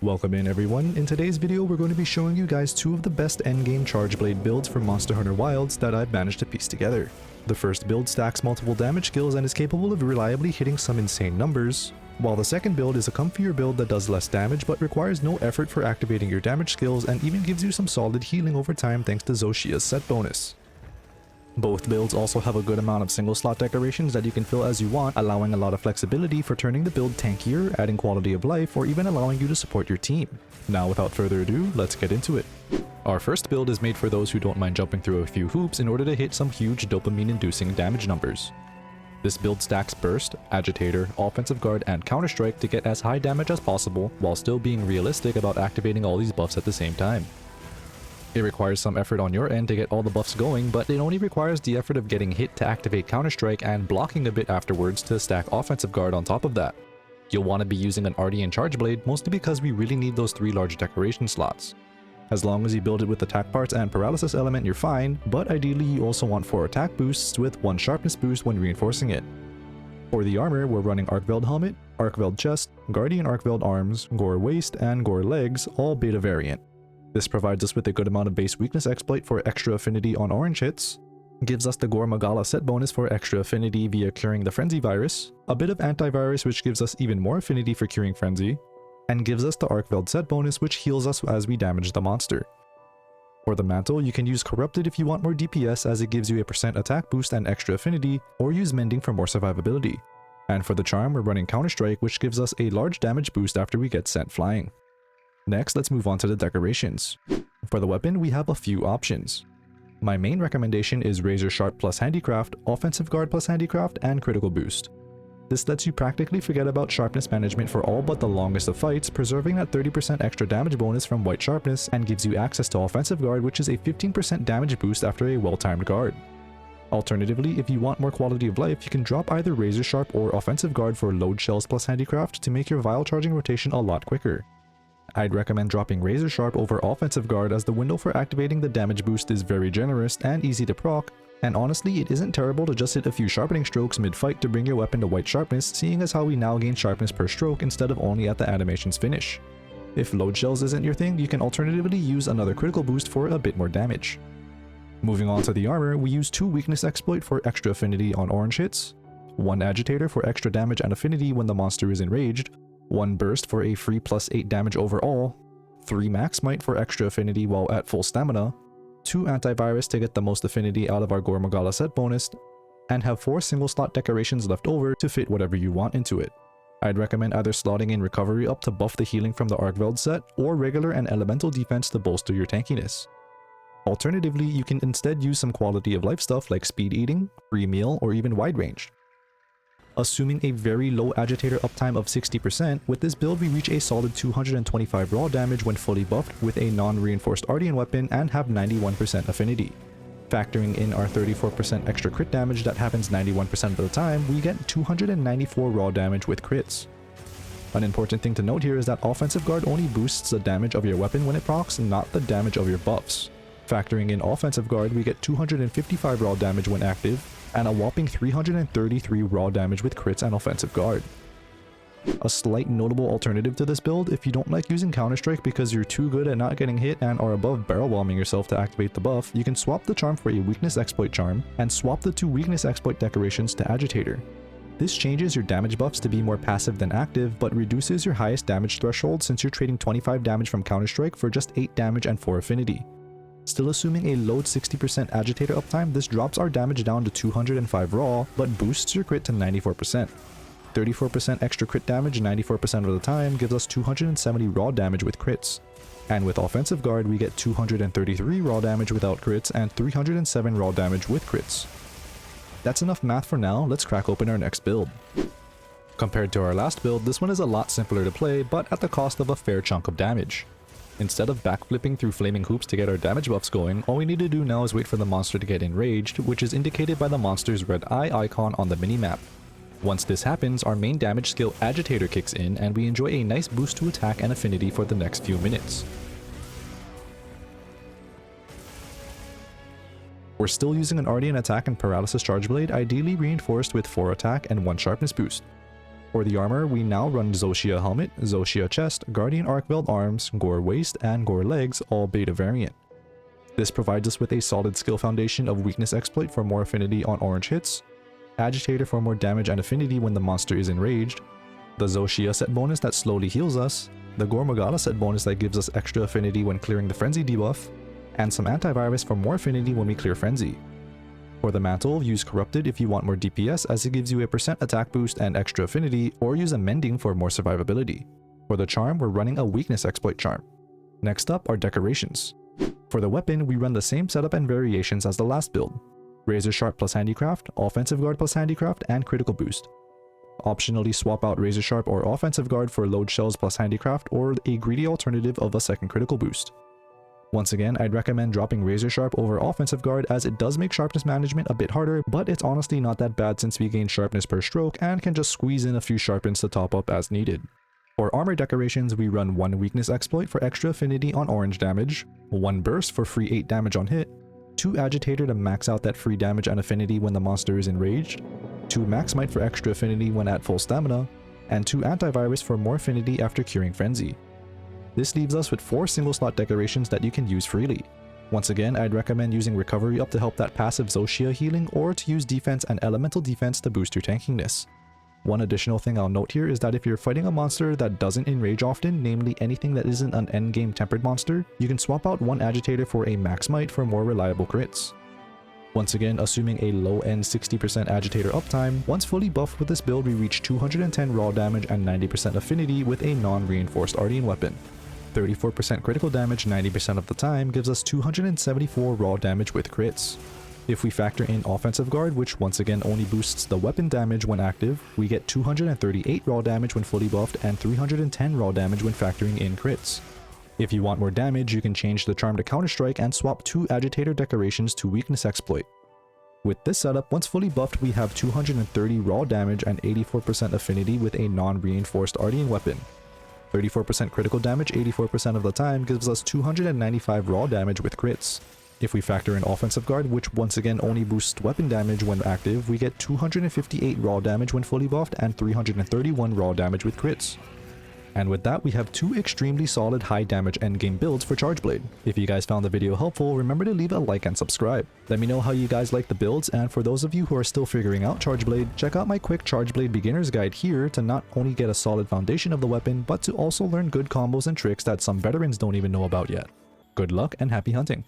Welcome in everyone. In today's video we're going to be showing you guys two of the best endgame chargeblade builds for Monster Hunter Wilds that I've managed to piece together. The first build stacks multiple damage skills and is capable of reliably hitting some insane numbers, while the second build is a comfier build that does less damage but requires no effort for activating your damage skills and even gives you some solid healing over time thanks to Zoh Shia's set bonus. Both builds also have a good amount of single slot decorations that you can fill as you want, allowing a lot of flexibility for turning the build tankier, adding quality of life, or even allowing you to support your team. Now without further ado, let's get into it. Our first build is made for those who don't mind jumping through a few hoops in order to hit some huge dopamine-inducing damage numbers. This build stacks Burst, Agitator, Offensive Guard, and Counter-Strike to get as high damage as possible while still being realistic about activating all these buffs at the same time. It requires some effort on your end to get all the buffs going, but it only requires the effort of getting hit to activate Counter-Strike and blocking a bit afterwards to stack Offensive Guard on top of that. You'll want to be using an Arty and Chargeblade mostly because we really need those 3 large decoration slots. As long as you build it with attack parts and paralysis element you're fine, but ideally you also want 4 attack boosts with 1 sharpness boost when reinforcing it. For the armor, we're running Arcveld Helmet, Arcveld Chest, Guardian Arcveld Arms, Gore Waist, and Gore Legs, all beta variant. This provides us with a good amount of base weakness exploit for extra affinity on orange hits, gives us the Gore Magala set bonus for extra affinity via curing the Frenzy virus, a bit of antivirus which gives us even more affinity for curing Frenzy, and gives us the Arcveld set bonus which heals us as we damage the monster. For the mantle, you can use Corrupted if you want more DPS as it gives you a % attack boost and extra affinity, or use Mending for more survivability. And for the charm, we're running Counter-Strike which gives us a large damage boost after we get sent flying. Next, let's move on to the decorations. For the weapon, we have a few options. My main recommendation is Razor Sharp plus Handicraft, Offensive Guard plus Handicraft, and Critical Boost. This lets you practically forget about sharpness management for all but the longest of fights, preserving that 30% extra damage bonus from White Sharpness, and gives you access to Offensive Guard, which is a 15% damage boost after a well-timed guard. Alternatively, if you want more quality of life, you can drop either Razor Sharp or Offensive Guard for Load Shells plus Handicraft to make your vial charging rotation a lot quicker. I'd recommend dropping Razor Sharp over Offensive Guard as the window for activating the damage boost is very generous and easy to proc, and honestly it isn't terrible to just hit a few sharpening strokes mid-fight to bring your weapon to White Sharpness, seeing as how we now gain sharpness per stroke instead of only at the animation's finish. If Load Shells isn't your thing, you can alternatively use another critical boost for a bit more damage. Moving on to the armor, we use 2 weakness exploit for extra affinity on orange hits, 1 agitator for extra damage and affinity when the monster is enraged, 1 burst for a free +8 damage overall, 3 max might for extra affinity while at full stamina, 2 antivirus to get the most affinity out of our Gore Magala set bonus, and have 4 single slot decorations left over to fit whatever you want into it. I'd recommend either slotting in recovery up to buff the healing from the Arcveld set, or regular and elemental defense to bolster your tankiness. Alternatively, you can instead use some quality of life stuff like speed eating, free meal, or even wide range. Assuming a very low agitator uptime of 60%, with this build we reach a solid 225 raw damage when fully buffed with a non-reinforced Ardian weapon and have 91% affinity. Factoring in our 34% extra crit damage that happens 91% of the time, we get 294 raw damage with crits. An important thing to note here is that Offensive Guard only boosts the damage of your weapon when it procs, not the damage of your buffs. Factoring in Offensive Guard, we get 255 raw damage when active, and a whopping 333 raw damage with crits and Offensive Guard. A slight notable alternative to this build, if you don't like using Counter-Strike because you're too good at not getting hit and are above barrel bombing yourself to activate the buff, you can swap the charm for a weakness exploit charm, and swap the 2 weakness exploit decorations to Agitator. This changes your damage buffs to be more passive than active, but reduces your highest damage threshold since you're trading 25 damage from Counter-Strike for just 8 damage and 4 affinity. Still assuming a low 60% agitator uptime, this drops our damage down to 205 raw, but boosts your crit to 94%. 34% extra crit damage 94% of the time gives us 270 raw damage with crits. And with Offensive Guard, we get 233 raw damage without crits and 307 raw damage with crits. That's enough math for now, let's crack open our next build. Compared to our last build, this one is a lot simpler to play, but at the cost of a fair chunk of damage. Instead of backflipping through flaming hoops to get our damage buffs going, all we need to do now is wait for the monster to get enraged, which is indicated by the monster's red eye icon on the minimap. Once this happens, our main damage skill Agitator kicks in and we enjoy a nice boost to attack and affinity for the next few minutes. We're still using an Ardian attack and paralysis chargeblade, ideally reinforced with 4 attack and 1 sharpness boost. For the armor, we now run Zoh Shia helmet, Zoh Shia chest, Guardian arc weld arms, Gore waist, and Gore legs, all beta variant. This provides us with a solid skill foundation of weakness exploit for more affinity on orange hits, agitator for more damage and affinity when the monster is enraged, the Zoh Shia set bonus that slowly heals us, the Gore Magala set bonus that gives us extra affinity when clearing the frenzy debuff, and some antivirus for more affinity when we clear frenzy. For the mantle, use corrupted if you want more DPS as it gives you a % attack boost and extra affinity, or use a mending for more survivability. For the charm, we're running a weakness exploit charm. Next up are decorations. For the weapon, we run the same setup and variations as the last build. Razor Sharp plus Handicraft, Offensive Guard plus Handicraft, and Critical Boost. Optionally swap out Razor Sharp or Offensive Guard for Load Shells plus Handicraft or a greedy alternative of a second Critical Boost. Once again, I'd recommend dropping Razor Sharp over Offensive Guard as it does make sharpness management a bit harder, but it's honestly not that bad since we gain sharpness per stroke and can just squeeze in a few sharpens to top up as needed. For armor decorations, we run 1 weakness exploit for extra affinity on orange damage, 1 burst for free 8 damage on hit, 2 agitator to max out that free damage and affinity when the monster is enraged, 2 max might for extra affinity when at full stamina, and 2 antivirus for more affinity after curing frenzy. This leaves us with 4 single slot decorations that you can use freely. Once again, I'd recommend using recovery up to help that passive Zoh Shia healing or to use defense and elemental defense to boost your tankiness. One additional thing I'll note here is that if you're fighting a monster that doesn't enrage often, namely anything that isn't an endgame tempered monster, you can swap out 1 agitator for a max might for more reliable crits. Once again, assuming a low-end 60% agitator uptime, once fully buffed with this build we reach 210 raw damage and 90% affinity with a non-reinforced Ardian weapon. 34% critical damage 90% of the time gives us 274 raw damage with crits. If we factor in Offensive Guard, which once again only boosts the weapon damage when active, we get 238 raw damage when fully buffed and 310 raw damage when factoring in crits. If you want more damage, you can change the charm to Counter-Strike and swap 2 agitator decorations to weakness exploit. With this setup, once fully buffed we have 230 raw damage and 84% affinity with a non-reinforced Ardian weapon. 34% critical damage 84% of the time gives us 295 raw damage with crits. If we factor in Offensive Guard, which once again only boosts weapon damage when active, we get 258 raw damage when fully buffed and 331 raw damage with crits. And with that, we have 2 extremely solid high damage endgame builds for Chargeblade. If you guys found the video helpful, remember to leave a like and subscribe. Let me know how you guys like the builds, and for those of you who are still figuring out Chargeblade, check out my quick Chargeblade beginner's guide here to not only get a solid foundation of the weapon, but to also learn good combos and tricks that some veterans don't even know about yet. Good luck and happy hunting!